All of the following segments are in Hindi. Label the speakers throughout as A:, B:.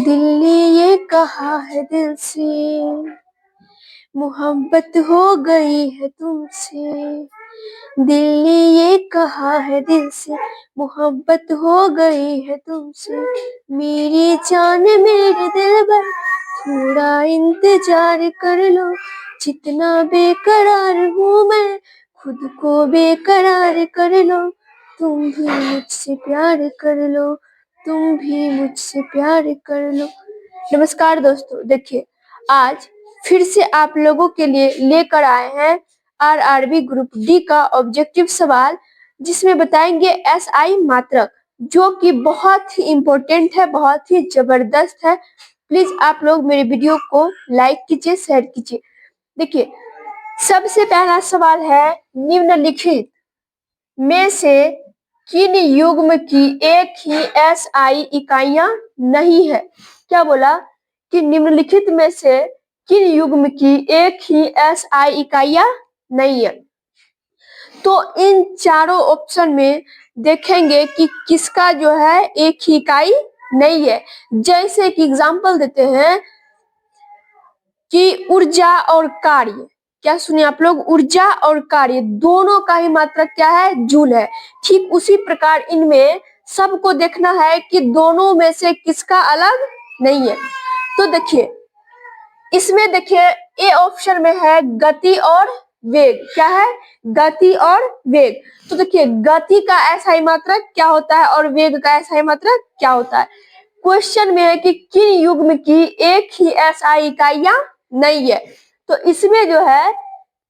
A: दिल ने ये कहा है दिल से, मोहब्बत हो गई है तुमसे। दिल ने ये कहा है दिल से, मोहब्बत हो गई है तुमसे। मेरी जान मेरे दिलबर, थोड़ा इंतजार कर लो। जितना बेकरार हूँ मैं, खुद को बेकरार कर लो। तुम भी मुझसे प्यार कर लो, तुम भी मुझसे प्यार कर लो। नमस्कार दोस्तों, देखिए आज फिर से आप लोगों के लिए लेकर आए हैं आरआरबी ग्रुप डी का ऑब्जेक्टिव सवाल, जिसमें बताएंगे एसआई मात्रक, जो कि बहुत ही इम्पोर्टेंट है, बहुत ही जबरदस्त है। प्लीज आप लोग मेरे वीडियो को लाइक कीजिए, शेयर कीजिए। देखिए सबसे पहला सवाल है, निम्नलिखित में से किन युग्म की एक ही एसआई इकाइयां नहीं है। क्या बोला कि निम्नलिखित में से किन युग्म की एक ही एसआई इकाइयां नहीं है। तो इन चारों ऑप्शन में देखेंगे कि किसका जो है एक ही इकाई नहीं है। जैसे कि एग्जांपल देते हैं कि ऊर्जा और कार्य, क्या सुनिए आप लोग, ऊर्जा और कार्य दोनों का ही मात्रक क्या है, जूल है। ठीक उसी प्रकार इनमें सबको देखना है कि दोनों में से किसका अलग नहीं है। तो देखिए इसमें देखिए ए ऑप्शन में है गति और वेग। क्या है, गति और वेग। तो देखिए गति का एसआई मात्रक क्या होता है और वेग का एसआई मात्रक क्या होता है। क्वेश्चन में है कि किन युग्म की एक ही एसआई इकाइयां नहीं है। तो इसमें जो है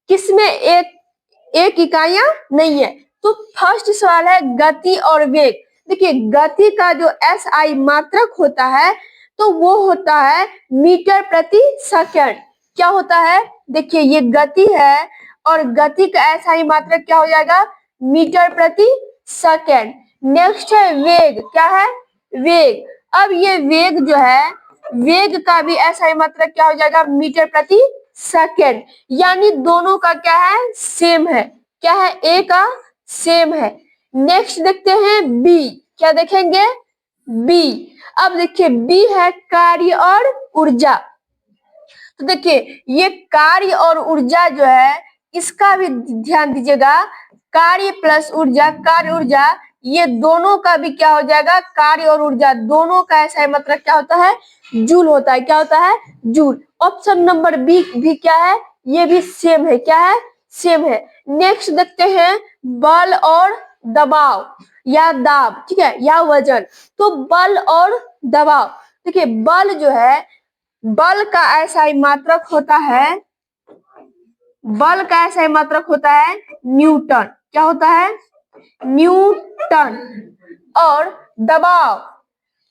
A: किसमें एक इकाइयां नहीं है। तो फर्स्ट सवाल है गति और वेग। देखिए गति का जो एसआई मात्रक होता है तो वो होता है मीटर प्रति सेकंड। क्या होता है, देखिए ये गति है और गति का एसआई मात्रक क्या हो जाएगा, मीटर प्रति सेकंड। नेक्स्ट है वेग। क्या है, वेग। अब ये वेग जो है, वेग का भी एसआई मात्रक क्या हो जाएगा, मीटर प्रति सेकंड। यानी दोनों का क्या है, सेम है। क्या है, ए का सेम है। नेक्स्ट देखते हैं बी। क्या देखेंगे, बी। अब देखिए बी है कार्य और ऊर्जा। तो देखिए ये कार्य और ऊर्जा जो है, इसका भी ध्यान दीजिएगा। कार्य प्लस ऊर्जा, कार्य ऊर्जा, ये दोनों का भी क्या हो जाएगा, कार्य और ऊर्जा दोनों का ऐसा मतलब क्या होता है, जूल होता है। क्या होता है, जूल। ऑप्शन नंबर बी भी क्या है, ये भी सेम है। क्या है, सेम है। नेक्स्ट देखते हैं बल और दबाव या दाब, ठीक है, या वजन। तो बल और दबाव, देखिए बल जो है, बल का एसआई मात्रक होता है, बल का एसआई मात्रक होता है न्यूटन। क्या होता है, न्यूटन। और दबाव,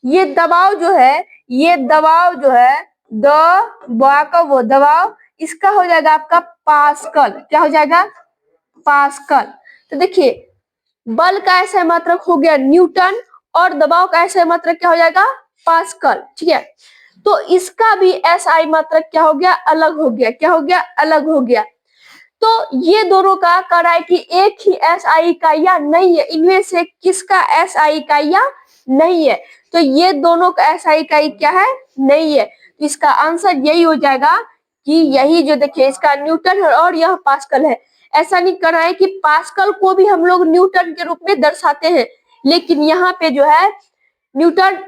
A: ये दबाव जो है, ये दबाव जो है वो दबाव, इसका हो जाएगा आपका पास्कल। क्या हो जाएगा, पास्कल। तो देखिए बल का एसआई मात्रक हो गया न्यूटन और दबाव का एसआई मात्रक क्या हो जाएगा, पास्कल। ठीक है, तो इसका भी एसआई मात्रक क्या हो गया, अलग हो गया। क्या हो गया, अलग हो गया। तो ये दोनों का कह रहा है कि एक ही एसआई इकाइयां नहीं है, इनमें से किसका एसआई इकाइयां नहीं है। तो ये दोनों का एसआई इकाई क्या है, नहीं है। तो इसका आंसर यही हो जाएगा कि यही जो देखिए इसका न्यूटन है और यह पास्कल है। ऐसा नहीं कर रहा है कि पास्कल को भी हम लोग न्यूटन के रूप में दर्शाते हैं, लेकिन यहाँ पे जो है न्यूटन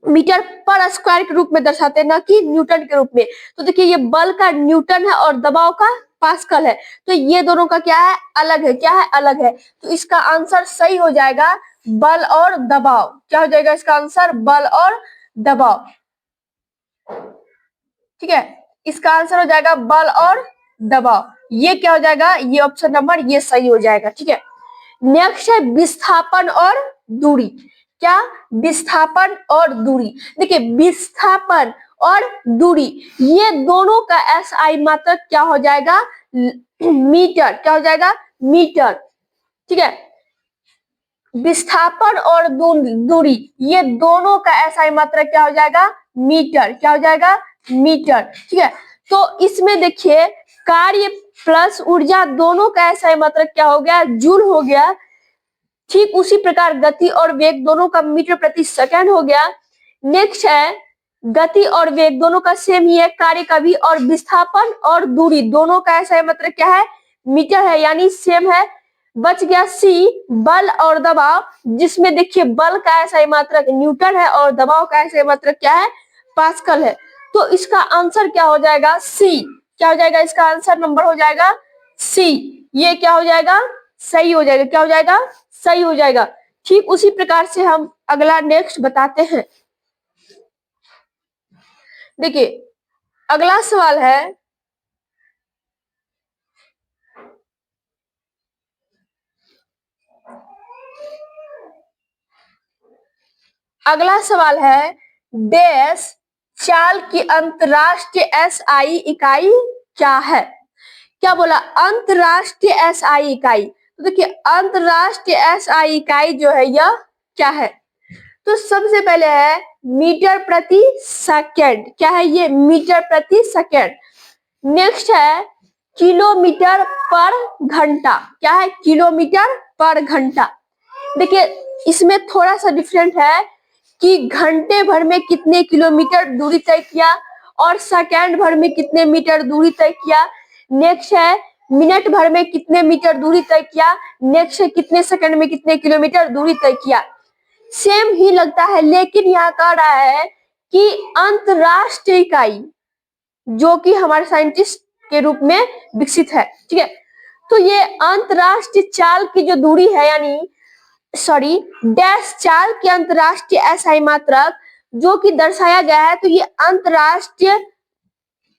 A: मीटर पर स्क्वायर के रूप में दर्शाते हैं, ना कि न्यूटन के रूप में। तो देखिए ये बल का न्यूटन है और दबाव का पास्कल है। तो ये दोनों का क्या है, अलग है। क्या है, अलग है। तो इसका आंसर सही हो जाएगा बल और दबाव। क्या हो जाएगा इसका आंसर, बल और दबाव। ठीक है, इसका आंसर हो जाएगा बल और दबाव। ये क्या हो जाएगा, ये ऑप्शन नंबर ये सही हो जाएगा। ठीक है, नेक्स्ट है विस्थापन और दूरी। क्या, विस्थापन और दूरी। देखिए विस्थापन और दूरी ये दोनों का एसआई मात्रक क्या हो जाएगा, मीटर। क्या हो जाएगा, मीटर। ठीक है, विस्थापन और दूरी ये दोनों का एसआई मात्रक क्या हो जाएगा, मीटर। क्या हो जाएगा, मीटर। ठीक है, तो इसमें देखिए कार्य प्लस ऊर्जा दोनों का एसआई मात्रक क्या हो गया, जूल हो गया। ठीक उसी प्रकार गति और वेग दोनों का मीटर प्रति सेकंड हो गया। नेक्स्ट है गति और वेग दोनों का सेम ही है, कार्य का भी, और विस्थापन और दूरी दोनों का ऐसा मतलब क्या है, मीटर है, यानी सेम है। बच गया सी, बल और दबाव, जिसमें देखिए बल का ऐसा मात्रक न्यूटन है और दबाव का ऐसा मात्रक क्या है, पास्कल है। तो इसका आंसर क्या हो जाएगा, सी। क्या हो जाएगा इसका आंसर, नंबर हो जाएगा सी। ये क्या हो जाएगा, सही हो जाएगा। क्या हो जाएगा, सही हो जाएगा। ठीक उसी प्रकार से हम अगला नेक्स्ट बताते हैं। देखिए अगला सवाल है, अगला सवाल है, डैश चाल की अंतरराष्ट्रीय एसआई इकाई क्या है। क्या बोला, अंतरराष्ट्रीय एसआई इकाई। तो देखिए अंतरराष्ट्रीय एसआई इकाई जो है यह क्या है, तो सबसे पहले है मीटर प्रति सेकेंड। क्या है ये, मीटर प्रति सेकेंड। नेक्स्ट है किलोमीटर पर घंटा। क्या है, किलोमीटर पर घंटा। देखिए इसमें थोड़ा सा डिफरेंट है कि घंटे भर में कितने किलोमीटर दूरी तय किया और सेकेंड भर में कितने मीटर दूरी तय किया। नेक्स्ट है मिनट भर में कितने मीटर दूरी तय किया। नेक्स्ट है कितने सेकंड में कितने किलोमीटर दूरी तय किया। सेम ही लगता है, लेकिन यहाँ कह रहा है कि अंतरराष्ट्रीय इकाई, जो कि हमारे साइंटिस्ट के रूप में विकसित है। ठीक है, तो ये अंतरराष्ट्रीय चाल की जो दूरी है, यानी सॉरी डैश चाल की अंतरराष्ट्रीय एसआई मात्रक जो कि दर्शाया गया है, तो ये अंतरराष्ट्रीय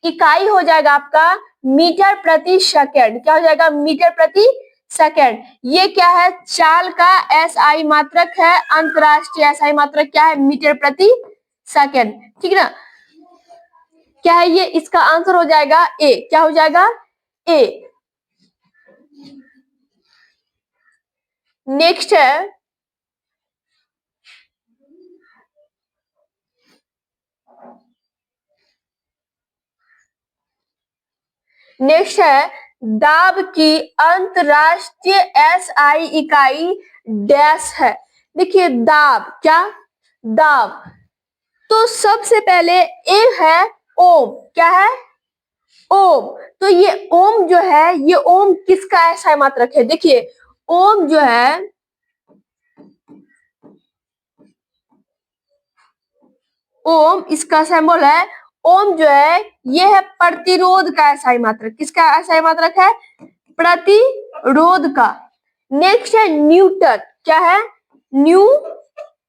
A: इकाई हो जाएगा आपका मीटर प्रति सेकेंड। क्या हो जाएगा, मीटर प्रति सेकेंड। ये क्या है, चाल का एसआई मात्रक है, अंतरराष्ट्रीय एसआई मात्रक क्या है, मीटर प्रति सेकेंड। ठीक है ना, क्या है ये, इसका आंसर हो जाएगा ए। क्या हो जाएगा, ए। नेक्स्ट है नेक्स्ट है दाब की अंतरराष्ट्रीय एसआई इकाई डैश है। देखिए दाब, क्या दाब, तो सबसे पहले ए है ओम। क्या है, ओम। तो ये ओम जो है, ये ओम किसका एसआई मात्रक है। देखिए ओम जो है, ओम इसका सिंबल है। ओम जो है ये है प्रतिरोध का एसआई मात्रक। किसका एसआई मात्रक है, प्रतिरोध का। नेक्स्ट है न्यूटन। क्या है, न्यूटन।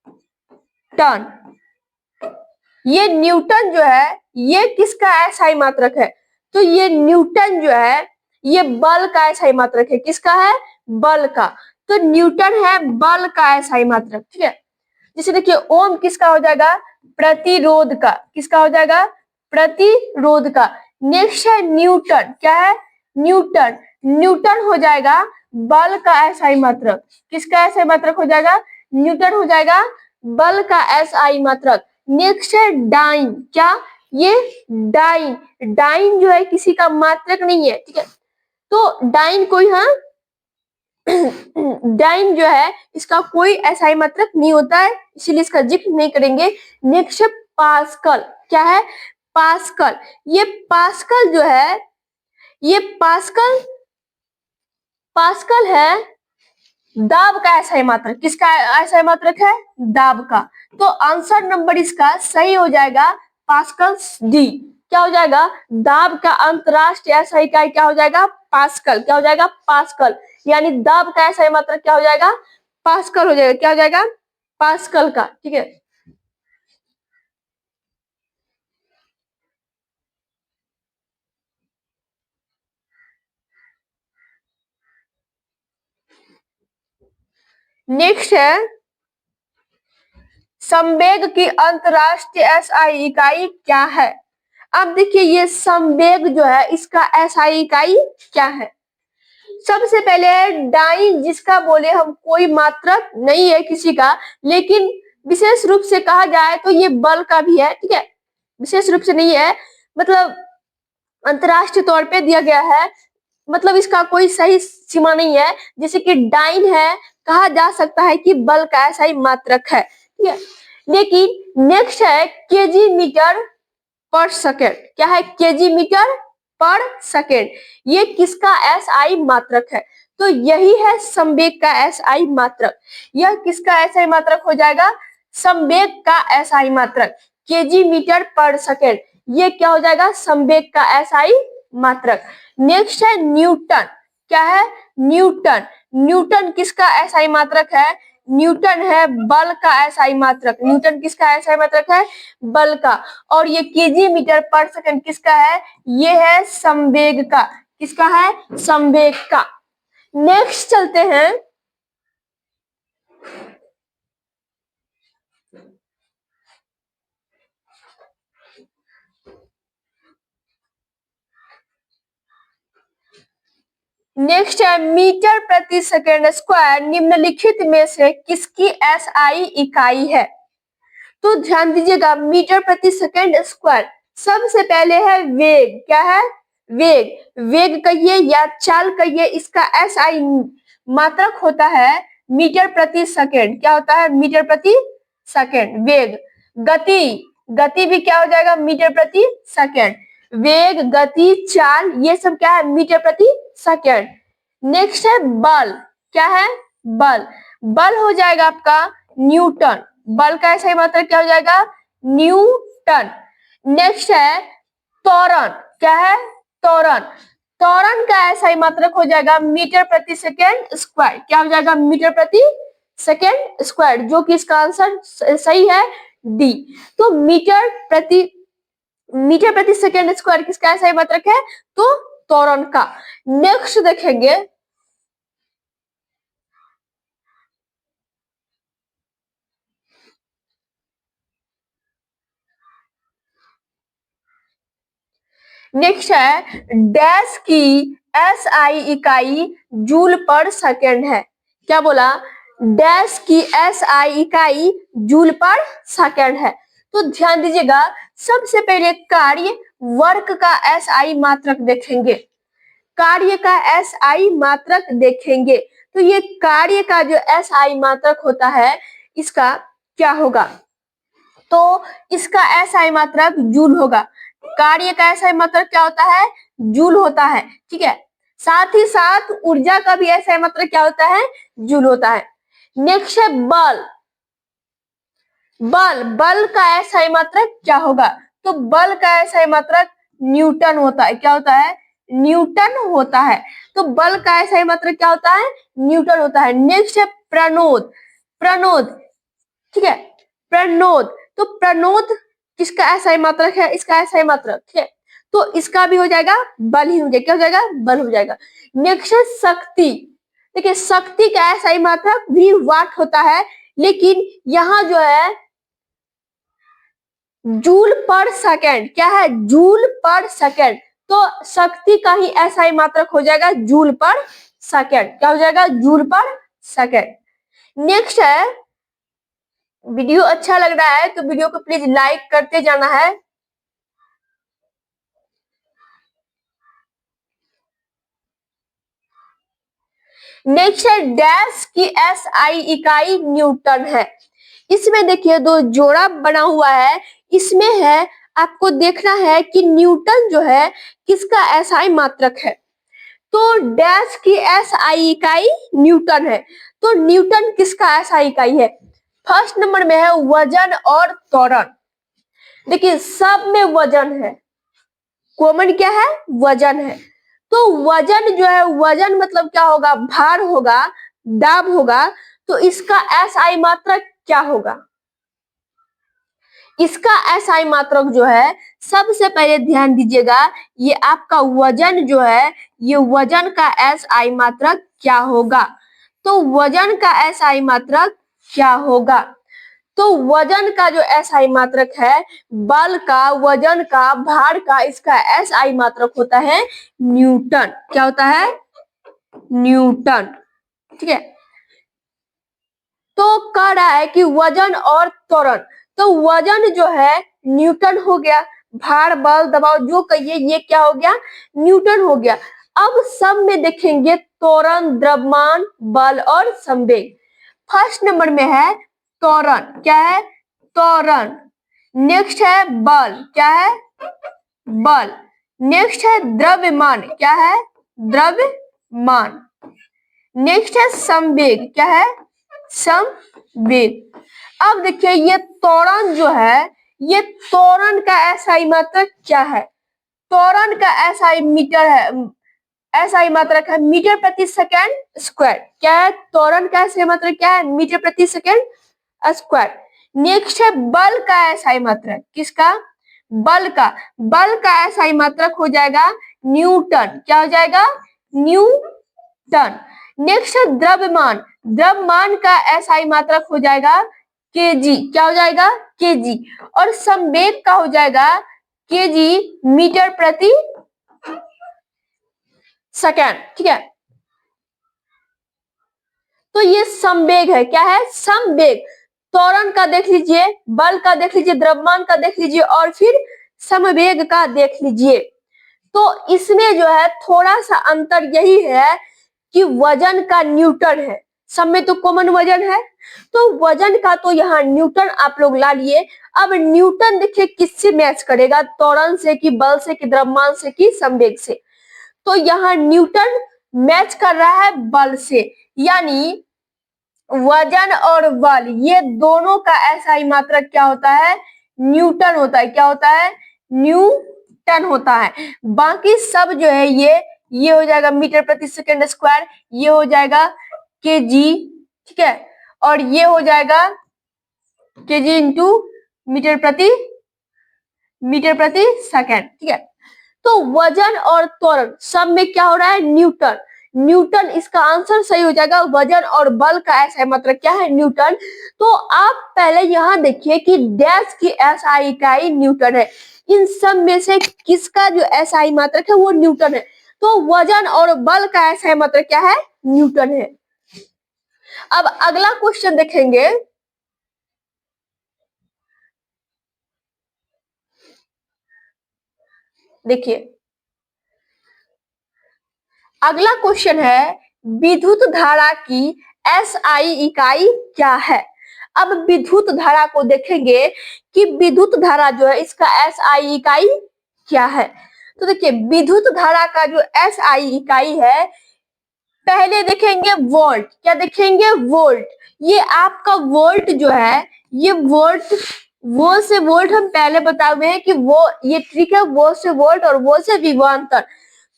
A: ये न्यूटन जो है ये किसका एसआई मात्रक है, तो ये न्यूटन जो है ये बल का एसआई मात्रक है। किसका है, बल का। तो न्यूटन है बल का एसआई मात्रक। ठीक है, जैसे देखिए ओम किसका हो जाएगा, प्रतिरोध का। किसका हो जाएगा, प्रतिरोध का। नेक्स्ट है न्यूटन। क्या है, न्यूटन। न्यूटन हो जाएगा बल का एसआई मात्रक। किसका एसआई मात्रक हो जाएगा, न्यूटन हो जाएगा बल का एसआई मात्रक। नेक्स्ट है डाइन। क्या, ये डाइन। डाइन जो है किसी का मात्रक नहीं है। ठीक है, तो डाइन कोई, हाँ डाइन जो है इसका कोई एसआई मात्रक नहीं होता है, इसीलिए इसका जिक्र नहीं करेंगे। नेक्स्ट है पास्कल। क्या है, पास्कल। ये पास्कल जो है, ये पास्कल, पास्कल है दाब का एसआई मात्रक। किसका एसआई मात्रक है, दाब का। तो आंसर नंबर इसका सही हो जाएगा पास्कल डी। क्या हो जाएगा, दाब का अंतरराष्ट्रीय एसआई इकाई क्या हो जाएगा, पास्कल। क्या हो जाएगा, पास्कल। यानी दाब का एसआई मात्रक क्या हो जाएगा, पास्कल हो जाएगा। क्या हो जाएगा, पास्कल का। ठीक है, नेक्स्ट है संवेग की अंतरराष्ट्रीय एसआई इकाई क्या है। अब देखिए ये संवेग जो है इसका एसआई इकाई क्या है। सबसे पहले डाइन, जिसका बोले हम कोई मात्रक नहीं है किसी का, लेकिन विशेष रूप से कहा जाए तो ये बल का भी है। ठीक है, विशेष रूप से नहीं है, मतलब अंतरराष्ट्रीय तौर पे दिया गया है, मतलब इसका कोई सही सीमा नहीं है। जैसे कि डाइन है, कहा जा सकता है कि बल का ऐसा ही मात्रक है। ठीक है, लेकिन नेक्स्ट है केजी मीटर पर सेकेंड। क्या है? केजी मीटर पर सेकेंड। ये किसका एसआई मात्रक है? तो यही है संवेग का एसआई मात्रक। यह किसका एसआई मात्रक हो जाएगा? संवेग का एसआई मात्रक। केजी मीटर पर सेकेंड, ये क्या हो जाएगा? संवेग का एसआई मात्रक। नेक्स्ट है न्यूटन। क्या है? न्यूटन। न्यूटन किसका एसआई मात्रक है? न्यूटन है बल का एसआई मात्रक। न्यूटन किसका एसआई मात्रक है? बल का। और ये केजी मीटर पर सेकंड किसका है? ये है संवेग का। किसका है? संवेग का। नेक्स्ट चलते हैं नेक्स्ट है मीटर प्रति सेकेंड स्क्वायर निम्नलिखित में से किसकी एसआई इकाई है? तो ध्यान दीजिएगा, मीटर प्रति सेकेंड स्क्वायर, सबसे पहले है वेग। क्या है? वेग। वेग कहिए या चाल कहिए, इसका एसआई मात्रक होता है मीटर प्रति सेकेंड। क्या होता है? मीटर प्रति सेकेंड। वेग। गति, गति भी क्या हो जाएगा? मीटर प्रति सेकेंड। वेग, गति, चाल, ये सब क्या है? मीटर प्रति सेकेंड। नेक्स्ट है बल। क्या है? बल। बल हो जाएगा आपका न्यूटन। बल का एसआई मात्रक क्या हो जाएगा? न्यूटन। नेक्स्ट है त्वरण। क्या है? त्वरण। त्वरण का एसआई मात्रक हो जाएगा मीटर प्रति सेकेंड स्क्वायर। क्या हो जाएगा? मीटर प्रति सेकेंड स्क्वायर, जो कि इसका आंसर सही है डी। तो मीटर प्रति सेकेंड स्क्वायर किसका एसआई मात्रक है? तो त्वरण का। नेक्स्ट देखेंगे नेक्स्ट है डैश की एसआई इकाई जूल पर सेकेंड है। क्या बोला? डैश की एसआई इकाई जूल पर सेकेंड है। तो ध्यान दीजिएगा, सबसे पहले कार्य वर्क का एसआई मात्रक देखेंगे। कार्य का एसआई मात्रक देखेंगे। तो ये कार्य का जो एसआई मात्रक होता है, इसका क्या होगा? तो इसका एसआई मात्रक जूल होगा। कार्य का एसआई मात्रक क्या होता है? जूल होता है। ठीक है, साथ ही साथ ऊर्जा का भी एसआई मात्रक क्या होता है? जूल होता है। नेक्स्ट है बल। बल, बल का एसआई मात्रक क्या होगा? तो बल का एसआई मात्रक न्यूटन होता है। क्या होता है? न्यूटन होता है। तो बल का एसआई मात्रक क्या होता है? न्यूटन होता है। नेक्स्ट है प्रणोद। प्रणोद, ठीक है, प्रणोद। तो प्रणोद किसका एसआई मात्रक है? इसका एसआई मात्रक। ठीक है, तो इसका भी हो जाएगा बल ही हो जाएगा। क्या हो जाएगा? बल हो जाएगा। नेक्स्ट है शक्ति। देखिए, शक्ति का एसआई मात्रक भी वाट होता है, लेकिन यहाँ जो है जूल पर सेकेंड। क्या है? जूल पर सेकेंड। तो शक्ति का ही एसआई मात्रक हो जाएगा जूल पर सेकेंड। क्या हो जाएगा? जूल पर सेकेंड। नेक्स्ट है, वीडियो अच्छा लग रहा है तो वीडियो को प्लीज लाइक करते जाना है। नेक्स्ट है डैश की एसआई इकाई न्यूटन है। इसमें देखिए दो जोड़ा बना हुआ है। इसमें है, आपको देखना है कि न्यूटन जो है किसका एसआई मात्रक है। तो डैश की एसआई इकाई न्यूटन है। तो न्यूटन किसका एसआई इकाई है? फर्स्ट नंबर में है वजन और त्वरण। देखिए, सब में वजन है, कॉमन क्या है? वजन है। तो वजन जो है, वजन मतलब क्या होगा? भार होगा, दाब होगा। तो इसका एसआई मात्रक क्या होगा? इसका एसआई मात्रक जो है, सबसे पहले ध्यान दीजिएगा, ये आपका वजन जो है, ये वजन का एसआई मात्रक क्या होगा? तो वजन का एसआई मात्रक क्या होगा? तो वजन का जो एसआई मात्रक है, बल का, वजन का, भार का, इसका एसआई मात्रक होता है न्यूटन। क्या होता है? न्यूटन। ठीक है, तो कह रहा है कि वजन और त्वरण। तो वजन जो है न्यूटन हो गया, भार, बल, दबाव जो कहिए, ये क्या हो गया? न्यूटन हो गया। अब सब में देखेंगे त्वरण, द्रव्यमान, बल और संवेग। फर्स्ट नंबर में है त्वरण। क्या है? त्वरण। नेक्स्ट है बल, क्या है? बल। नेक्स्ट है द्रव्यमान, क्या है? द्रव्यमान। नेक्स्ट है संवेग, क्या है? संवेग। अब देखिए ये त्वरण जो है, ये त्वरण का एसआई मात्रक क्या है? त्वरण का एसआई मीटर है, एसआई मात्रक है मीटर प्रति सेकेंड स्क्वायर। क्या है त्वरण का एसआई मात्रक? क्या है? मीटर प्रति सेकेंड स्क्वायर। नेक्स्ट है बल का एसआई मात्रक, किसका? बल का। बल का एसआई मात्रक हो जाएगा न्यूटन। क्या हो जाएगा? न्यूटन। नेक्स्ट है द्रव्यमान। द्रव्यमान का एसआई मात्रक हो जाएगा केजी। क्या हो जाएगा? केजी। और संवेग का हो जाएगा केजी मीटर प्रति सेकेंड। ठीक है, तो ये संवेग है। क्या है? संवेग। त्वरण का देख लीजिए, बल का देख लीजिए, द्रव्यमान का देख लीजिए और फिर संवेग का देख लीजिए। तो इसमें जो है थोड़ा सा अंतर यही है कि वजन का न्यूटन है, सब में तो कॉमन वजन है, तो वजन का तो यहाँ न्यूटन आप लोग ला लिए। अब न्यूटन देखिए किससे मैच करेगा? त्वरण से कि बल से कि द्रव्यमान से कि संवेग से? तो यहाँ न्यूटन मैच कर रहा है बल से, यानी वजन और बल ये दोनों का एसआई मात्रक क्या होता है? न्यूटन होता है। क्या होता है? न्यूटन होता है। बाकी सब जो है ये हो जाएगा मीटर प्रति सेकेंड स्क्वायर, ये हो जाएगा केजी, ठीक है, और ये हो जाएगा केजी इंटू मीटर प्रति सेकेंड। ठीक है, तो वजन और त्वरण सब में क्या हो रहा है? न्यूटन। न्यूटन इसका आंसर सही हो जाएगा। वजन और बल का एसआई मात्रक क्या है? न्यूटन। तो आप पहले यहाँ देखिए कि डैश की एसआई इकाई न्यूटन है। इन सब में से किसका जो एसआई मात्रक है वो न्यूटन है। तो वजन और बल का एसआई मात्रक क्या है? न्यूटन है। अब अगला क्वेश्चन देखेंगे। देखिए अगला क्वेश्चन है विद्युत धारा की एसआई इकाई क्या है? अब विद्युत धारा को देखेंगे कि विद्युत धारा जो है इसका एसआई इकाई क्या है। तो देखिए विद्युत धारा का जो एसआई इकाई है, पहले देखेंगे वोल्ट। क्या देखेंगे? वोल्ट। ये आपका वोल्ट जो है, ये वोल्ट, वो से वोल्ट हम पहले बताए हुए हैं कि वो ये ट्रिक है, वो से वोल्ट और वो से विभवांतर।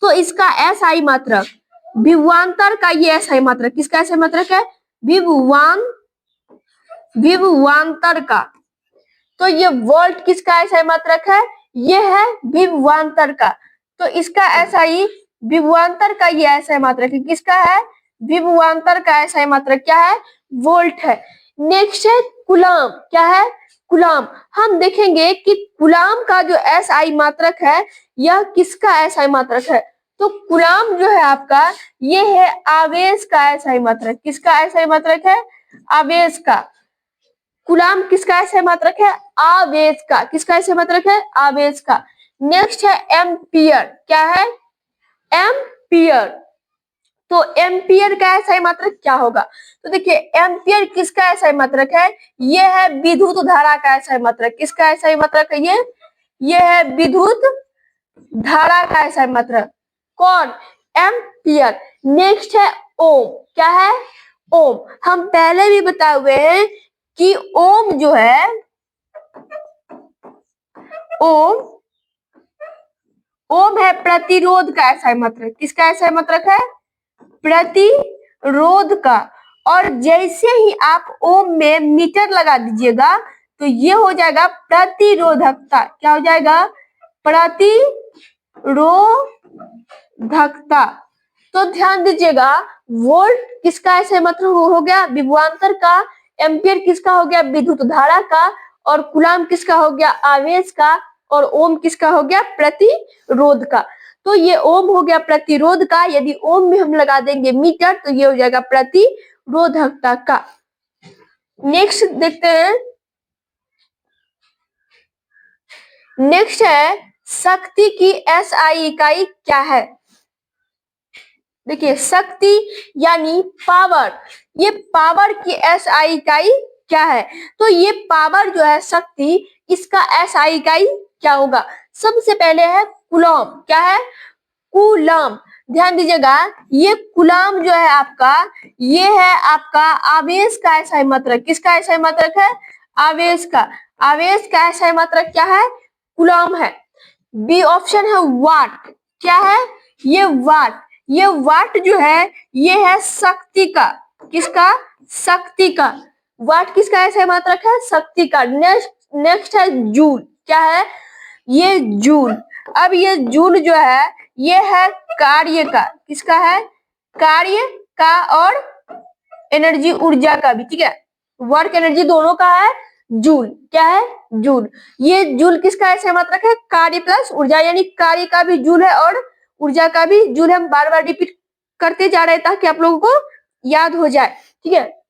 A: तो इसका एसआई मात्रक विभवांतर का, ये एसआई मात्रक किसका एसआई मात्रक है? विभवांतर का। तो ये वोल्ट किसका एसआई मात्रक है? ये है विभवांतर का। तो इसका एसआई विभवांतर का ये एसआई मात्रक है। किसका है? विभवांतर का एसआई मात्रक क्या है? वोल्ट है। नेक्स्ट है कूलाम। क्या है? कूलाम। हम देखेंगे कि कूलाम का जो एसआई मात्रक है यह किसका एसआई मात्रक है? तो कूलाम जो है आपका, ये है आवेश का एसआई मात्रक। किसका एसआई मात्रक है? आवेश का। कूलाम किसका एसआई मात्रक है? आवेश का। किसका एसआई मात्रक है? आवेश का। नेक्स्ट है एम्पियर। क्या है? एम्पियर। तो एम्पियर का एसआई मात्रक क्या होगा? तो देखिए एम्पियर किसका एसआई मात्रक है? ये है विद्युत धारा का एसआई मात्रक। किसका एसआई मात्रक है? ये है विद्युत धारा का एसआई मात्रक। कौन? एम्पियर। नेक्स्ट है ओम। क्या है? ओम। हम पहले भी बताए हुए हैं कि ओम जो है, ओम है प्रतिरोध का एसआई मात्रक। किसका एसआई मात्रक है? प्रतिरोध का। और जैसे ही आप ओम में मीटर लगा दीजिएगा तो ये हो जाएगा प्रतिरोधकता। क्या हो जाएगा? प्रतिरोधकता। तो ध्यान दीजिएगा, वोल्ट किसका एसआई मात्रक हो गया? विभवांतर का। एम्पियर किसका हो गया? विद्युत धारा का। और कूलाम किसका हो गया? आवेश का। और ओम किसका हो गया? प्रतिरोध का। तो ये ओम हो गया प्रतिरोध का। यदि ओम में हम लगा देंगे मीटर तो ये हो जाएगा प्रतिरोधकता का। नेक्स्ट देखते हैं। नेक्स्ट है शक्ति की एसआई इकाई क्या है? देखिए शक्ति यानी पावर, ये पावर की एसआई इकाई क्या है? तो ये पावर जो है शक्ति, इसका एसआई इकाई क्या होगा? सबसे पहले है कूलम। क्या है? कूलम। ध्यान दीजिएगा, ये कूलम जो है आपका, ये है आपका आवेश का एसआई मात्रक। किसका एसआई मात्रक है? आवेश का। आवेश का एसआई मात्रक क्या है? कूलम है। बी ऑप्शन है वाट। क्या है? ये वाट। ये वाट जो है, ये है शक्ति का। किसका? शक्ति का। वाट किसका एसआई मात्रक है? शक्ति का। नेक्स्ट है जूल। क्या है? ये जूल। अब ये जूल जो है, ये है कार्य का। किसका है? कार्य का और एनर्जी, ऊर्जा का भी। ठीक है, वर्क एनर्जी दोनों का है जूल। क्या है? जूल। ये जूल किसका एसआई मात्रक है? कार्य प्लस ऊर्जा, यानी कार्य का भी जूल है और ऊर्जा का भी जूल है। हम बार बार रिपीट करते जा रहे हैं ताकि आप लोगों को याद हो जाए। ठीक है,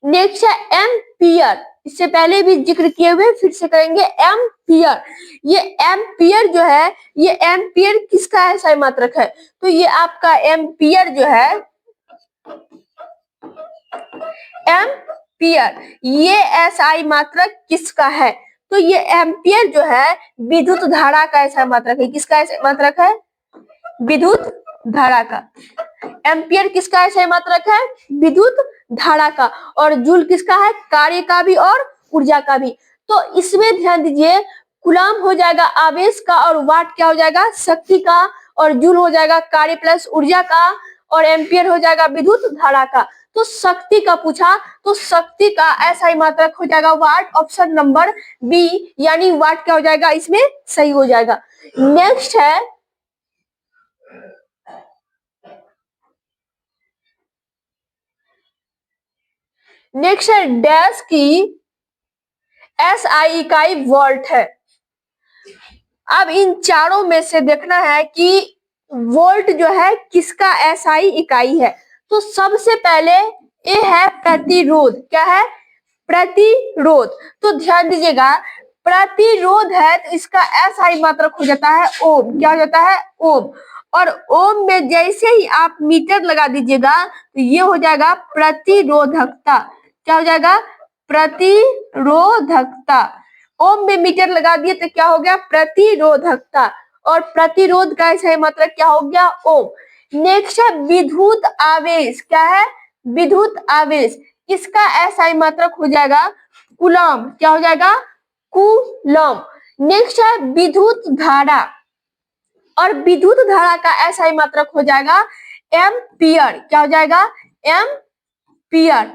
A: नेक्स्ट है एम्पियर। इससे पहले भी जिक्र किए हुए, फिर से करेंगे एम्पियर। ये एम्पियर जो है, ये एम्पियर किसका एसआई मात्रक है? तो ये आपका एम्पियर जो है, एम्पियर, ये एसआई मात्रक किसका है? तो ये एम्पियर जो है विद्युत धारा का एसआई मात्रक है। किसका एसआई मात्रक है? विद्युत धारा का। एम्पियर किसका एसआई मात्रक है? विद्युत धारा का। और जूल किसका है? कार्य का भी और ऊर्जा का भी। तो इसमें ध्यान दीजिए, कूलम हो जाएगा आवेश का, और वाट क्या हो जाएगा? शक्ति का, और जूल हो जाएगा कार्य प्लस ऊर्जा का, और एम्पियर हो जाएगा विद्युत धारा का। तो शक्ति का पूछा, तो शक्ति का एसआई मात्रक हो जाएगा वाट। ऑप्शन नंबर बी, यानी वाट क्या हो जाएगा? इसमें सही हो जाएगा। नेक्स्ट है डैश की एसआई इकाई वोल्ट है। अब इन चारों में से देखना है कि वोल्ट जो है किसका एसआई इकाई है। तो सबसे पहले ये है प्रतिरोध। क्या है? प्रतिरोध। तो ध्यान दीजिएगा, प्रतिरोध है तो इसका एसआई मात्रक हो जाता है ओम। क्या हो जाता है? ओम। और ओम में जैसे ही आप मीटर लगा दीजिएगा तो ये हो जाएगा प्रतिरोधकता। क्या हो जाएगा? प्रतिरोधकता। ओम में मीटर लगा दिए तो क्या हो गया? प्रतिरोधकता। और प्रतिरोध का एसआई मात्रक क्या हो गया? ओम। नेक्स्ट है विद्युत आवेश। क्या है? विद्युत आवेश। इसका एसआई मात्रक हो जाएगा कूलम। क्या हो जाएगा? कूलम। नेक्स्ट है विद्युत धारा, और विद्युत धारा का एसआई मात्रक हो जाएगा एम्पियर। क्या हो जाएगा? एम्पियर।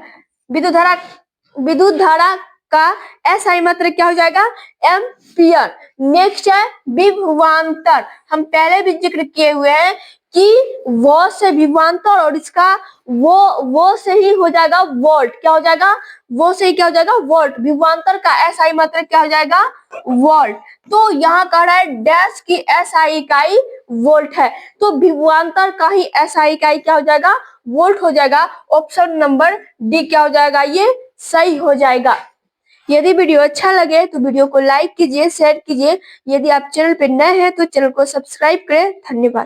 A: विद्युत धारा का एसआई मात्रक क्या हो जाएगा? एम्पियर। नेक्स्ट है विभवांतर। हम पहले भी जिक्र किए हुए हैं कि वो से विभवांतर, और इसका वो से ही हो जाएगा वोल्ट। क्या हो जाएगा? वो से ही क्या हो जाएगा? वोल्ट। विभवांतर का एसआई मात्रक क्या हो जाएगा? वोल्ट। तो यहाँ कह रहा है डैश की एसआई इकाई वोल्ट है, तो विभवांतर का ही एसआई इकाई क्या हो जाएगा? वोल्ट हो जाएगा। ऑप्शन नंबर डी क्या हो जाएगा? ये सही हो जाएगा। यदि वीडियो अच्छा लगे तो वीडियो को लाइक कीजिए, शेयर कीजिए। यदि आप चैनल पर नए हैं तो चैनल को सब्सक्राइब करें। धन्यवाद।